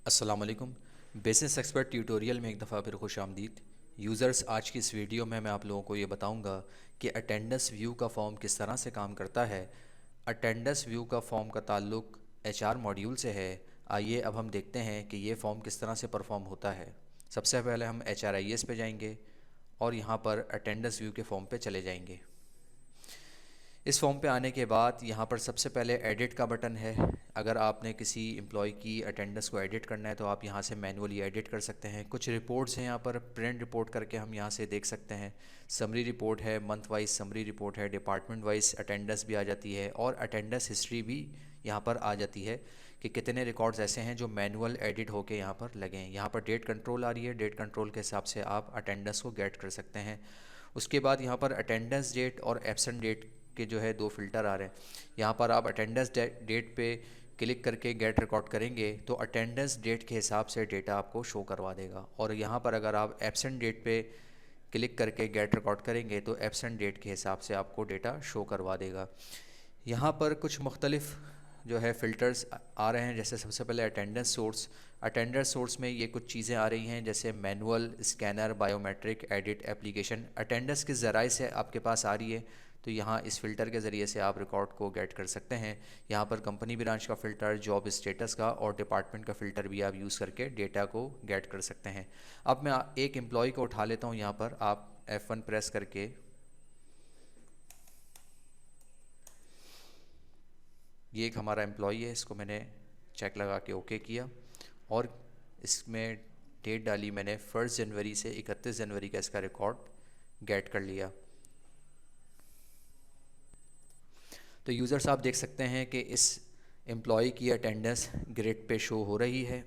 अस्सलाम वालेकुम। Business expert tutorial में एक दफ़ा फिर खुश आमदीद। यूज़र्स, आज की इस वीडियो में मैं आप लोगों को ये बताऊंगा कि अटेंडेंस व्यू का फॉर्म किस तरह से काम करता है। अटेंडेंस व्यू का फॉर्म का ताल्लुक एचआर मॉड्यूल से है। आइए अब हम देखते हैं कि ये फॉर्म किस तरह से परफॉर्म होता है। सबसे पहले हम HRIS पे जाएंगे और यहाँ पर अटेंडेंस व्यू के फॉर्म पे चले जाएंगे। इस फॉर्म पे आने के बाद यहाँ पर सबसे पहले एडिट का बटन है। अगर आपने किसी एम्प्लॉय की अटेंडेंस को एडिट करना है तो आप यहाँ से मैनुअली एडिट कर सकते हैं। कुछ रिपोर्ट्स हैं यहाँ पर, प्रिंट रिपोर्ट करके हम यहाँ से देख सकते हैं। समरी रिपोर्ट है, मंथ वाइज समरी रिपोर्ट है, डिपार्टमेंट वाइज अटेंडेंस भी आ जाती है और अटेंडेंस हिस्ट्री भी यहाँ पर आ जाती है कि कितने रिकॉर्ड्स ऐसे हैं जो मैनुअल एडिट होके यहाँ पर लगे हैं। यहाँ पर डेट कंट्रोल आ रही है, डेट कंट्रोल के हिसाब से आप अटेंडेंस को गेट कर सकते हैं। उसके बाद यहाँ पर अटेंडेंस डेट और एब्सेंट डेट के जो है दो फिल्टर आ रहे हैं। यहाँ पर आप अटेंडेंस डेट पे क्लिक करके गेट रिकॉर्ड करेंगे तो अटेंडेंस डेट के हिसाब से डेटा आपको शो करवा देगा, और यहाँ पर अगर आप एब्सेंट डेट पे क्लिक करके गेट रिकॉर्ड करेंगे तो एब्सेंट डेट के हिसाब से आपको डेटा शो करवा देगा। यहाँ पर कुछ मुख्तलिफ जो है फ़िल्टर्स आ रहे हैं। जैसे सबसे पहले अटेंडेंस सोर्स में ये कुछ चीज़ें आ रही हैं, जैसे manual, scanner, biometric, edit, application. Attendance किस ज़राए से आपके पास आ रही है तो यहाँ इस फ़िल्टर के ज़रिए से आप रिकॉर्ड को गेट कर सकते हैं। यहाँ पर कंपनी ब्रांच का फ़िल्टर, जॉब स्टेटस का और डिपार्टमेंट का फ़िल्टर भी आप यूज़ करके डेटा को गेट कर सकते हैं। अब मैं एक एम्प्लॉय को उठा लेता हूँ। यहाँ पर आप F1 प्रेस करके ये एक हमारा एम्प्लॉई है, इसको मैंने चेक लगा के ओके किया और इसमें डेट डाली मैंने 1 जनवरी से 31 जनवरी का इसका रिकॉर्ड गेट कर लिया। तो यूज़र्स, आप देख सकते हैं कि इस एम्प्लॉई की अटेंडेंस ग्रिड पे शो हो रही है।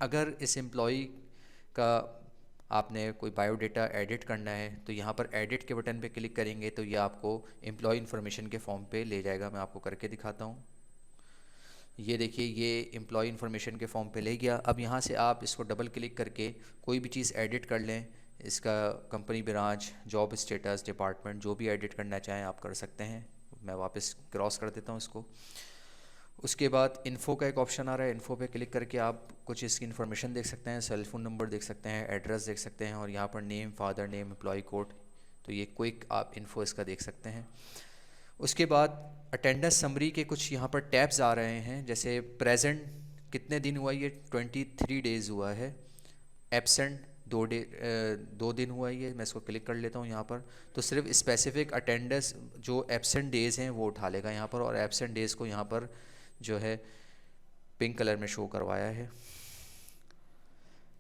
अगर इस एम्प्लॉई का आपने कोई बायोडाटा एडिट करना है तो यहाँ पर एडिट के बटन पे क्लिक करेंगे तो ये आपको एम्प्लॉय इन्फॉर्मेशन के फॉर्म पे ले जाएगा। मैं आपको करके दिखाता हूँ। ये देखिए, ये एम्प्लॉय इन्फॉर्मेशन के फॉर्म पे ले गया। अब यहाँ से आप इसको डबल क्लिक करके कोई भी चीज़ एडिट कर लें। इसका company branch, job status, department, जो भी एडिट करना चाहें आप कर सकते हैं। मैं वापस क्रॉस कर देता हूँ इसको। उसके बाद इन्फ़ो का एक ऑप्शन आ रहा है। इन्फ़ो पे क्लिक करके आप कुछ इसकी इन्फॉर्मेशन देख सकते हैं, सेल फ़ोन नंबर देख सकते हैं, एड्रेस देख सकते हैं और यहाँ पर name, father name, employ code. तो ये क्विक आप इन्फ़ो इसका देख सकते हैं। उसके बाद अटेंडेंस समरी के कुछ यहाँ पर टैब्स आ रहे हैं, जैसे प्रेजेंट कितने दिन हुआ, ये 23 डेज़ हुआ है। एब्सेंट 2 दिन हुआ है, ये मैं इसको क्लिक कर लेता हूँ यहाँ पर। तो सिर्फ स्पेसिफिक अटेंडेंस जो एब्सेंट डेज़ हैं वो उठा लेगा यहाँ पर, और एब्सेंट डेज़ को यहाँ पर जो है पिंक कलर में शो करवाया है।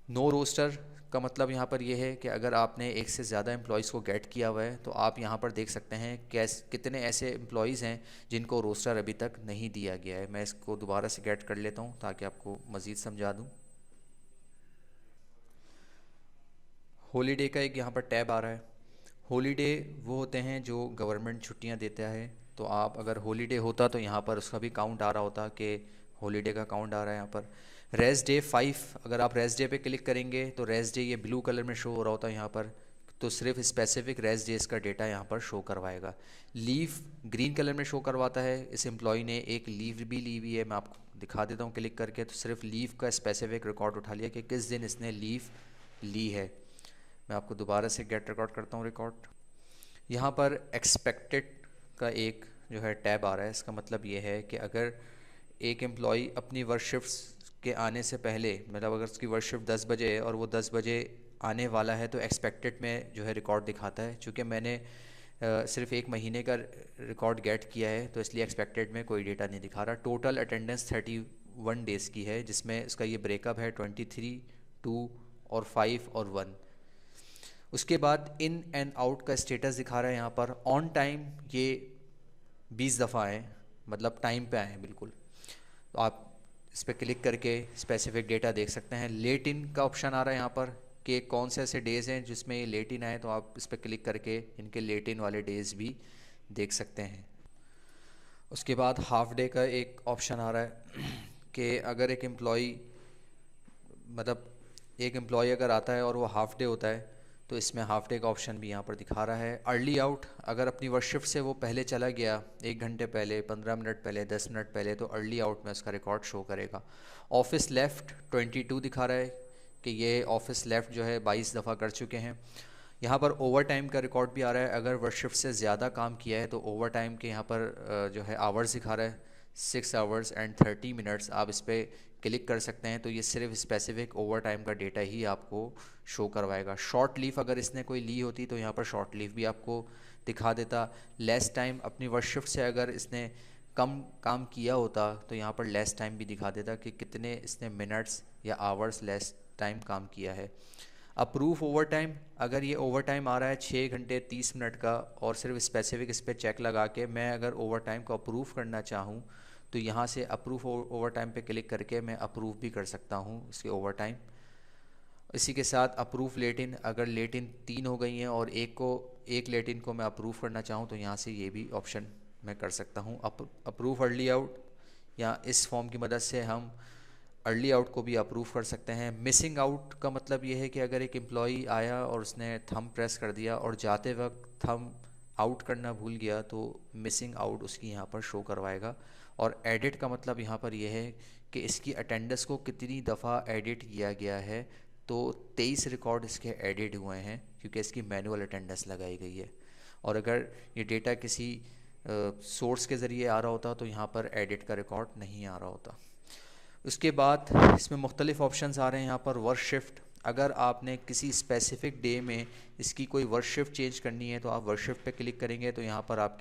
नो रोस्टर का मतलब यहाँ पर यह है कि अगर आपने एक से ज़्यादा एम्प्लॉयज़ को गेट किया हुआ है तो आप यहाँ पर देख सकते हैं कितने ऐसे एम्प्लॉयज़ हैं जिनको रोस्टर अभी तक नहीं दिया गया है। मैं इसको दोबारा से गेट कर लेता हूँ ताकि आपको मज़ीद समझा दूँ। हॉलीडे का एक यहाँ पर टैब आ रहा है। हॉलीडे वो होते हैं जो गवर्नमेंट छुट्टियाँ देता है। तो आप अगर हॉलीडे होता तो यहाँ पर उसका भी काउंट आ रहा होता कि हॉलीडे का काउंट आ रहा है यहाँ पर। रेस्ट डे 5, अगर आप रेस्ट डे पे क्लिक करेंगे तो रेस्ट डे ये ब्लू कलर में शो हो रहा होता है यहाँ पर। तो सिर्फ स्पेसिफिक रेस्ट डेज का डेटा यहाँ पर शो करवाएगा। लीव ग्रीन कलर में शो करवाता है। इस एम्प्लॉय ने एक लीव भी ली हुई है, मैं आपको दिखा देता हूँ क्लिक करके। तो सिर्फ लीव का स्पेसिफिक रिकॉर्ड उठा लिया कि किस दिन इसने लीव ली है। मैं आपको दोबारा से गेट रिकॉर्ड करता हूँ रिकॉर्ड। यहाँ पर एक्सपेक्टेड का एक जो है टैब आ रहा है। इसका मतलब ये है कि अगर एक एम्प्लॉई अपनी वर्क शिफ्ट्स के आने से पहले, मतलब अगर उसकी वर्क शिफ्ट 10 बजे है और वो 10 बजे आने वाला है तो एक्सपेक्टेड में जो है रिकॉर्ड दिखाता है। चूँकि मैंने सिर्फ एक महीने का रिकॉर्ड गेट किया है तो इसलिए एक्सपेक्टेड में कोई डेटा नहीं दिखा रहा। टोटल अटेंडेंस 31 डेज़ की है, जिसमें इसका ये ब्रेकअप है 23, 2 और 5 और 1। उसके बाद इन एंड आउट का स्टेटस दिखा रहा है यहाँ पर। ऑन टाइम ये 20 दफ़ा आए, मतलब टाइम पे आए हैं बिल्कुल। तो आप इस पर क्लिक करके स्पेसिफिक डेटा देख सकते हैं। लेट इन का ऑप्शन आ रहा है यहाँ पर कि कौन से ऐसे डेज़ हैं जिसमें ये लेट इन आए, तो आप इस पर क्लिक करके इनके लेट इन वाले डेज़ भी देख सकते हैं। उसके बाद हाफ डे का एक ऑप्शन आ रहा है कि अगर एक एम्प्लॉय अगर आता है और वो हाफ डे होता है तो इसमें हाफ डे का ऑप्शन भी यहाँ पर दिखा रहा है। अर्ली आउट, अगर अपनी वर्क शिफ्ट से वो पहले चला गया, 1 घंटे पहले, 15 मिनट पहले, 10 मिनट पहले, तो अर्ली आउट में उसका रिकॉर्ड शो करेगा। ऑफिस लेफ़्ट 22 दिखा रहा है कि ये ऑफिस लेफ़्ट जो है 22 दफ़ा कर चुके हैं। यहाँ पर ओवर टाइम का रिकॉर्ड भी आ रहा है, अगर वर्क शिफ्ट से ज़्यादा काम किया है तो ओवर टाइम के यहाँ पर जो है आवर्स दिखा रहा है, 6 आवर्स एंड 30 मिनट्स। आप इस पर क्लिक कर सकते हैं तो ये सिर्फ स्पेसिफिक ओवर टाइम का डेटा ही आपको शो करवाएगा। शॉर्ट लीव अगर इसने कोई ली होती तो यहाँ पर शॉर्ट लीव भी आपको दिखा देता। लेस टाइम, अपनी वर्क शिफ्ट से अगर इसने कम काम किया होता तो यहाँ पर लेस टाइम भी दिखा देता कि कितने इसने मिनट्स या आवर्स लेस टाइम काम किया है। अप्रूव ओवर टाइम, अगर ये ओवर टाइम आ रहा है 6 घंटे 30 मिनट का और सिर्फ स्पेसिफिक इस पर चेक लगा के मैं अगर ओवर टाइम को अप्रूव करना चाहूँ तो यहाँ से अप्रूव ओवर टाइम पे क्लिक करके मैं अप्रूव भी कर सकता हूँ इसके ओवर टाइम। इसी के साथ अप्रूव लेट इन, अगर लेट इन 3 हो गई हैं और एक लेट इन को मैं अप्रूव करना चाहूँ तो यहाँ से ये भी ऑप्शन मैं कर सकता हूँ। अप्रूव अर्ली आउट, या इस फॉर्म की मदद से हम अर्ली आउट को भी अप्रूव कर सकते हैं। मिसिंग आउट का मतलब ये है कि अगर एक एम्प्लॉई आया और उसने थंब प्रेस कर दिया और जाते वक्त थंब आउट करना भूल गया तो मिसिंग आउट उसकी यहाँ पर शो करवाएगा। और एडिट का मतलब यहाँ पर यह है कि इसकी अटेंडेंस को कितनी दफ़ा एडिट किया गया है, तो 23 रिकॉर्ड इसके एडिट हुए हैं क्योंकि इसकी मैनुअल अटेंडेंस लगाई गई है। और अगर ये डेटा किसी सोर्स के ज़रिए आ रहा होता तो यहाँ पर एडिट का रिकॉर्ड नहीं आ रहा होता। उसके बाद इसमें मुख्तलिफ ऑप्शंस आ रहे हैं यहाँ पर। वर्क शिफ्ट, अगर आपने किसी स्पेसिफिक डे में इसकी कोई वर्क शिफ्ट चेंज करनी है तो आप वर्क शिफ्ट पे क्लिक करेंगे तो यहाँ पर आप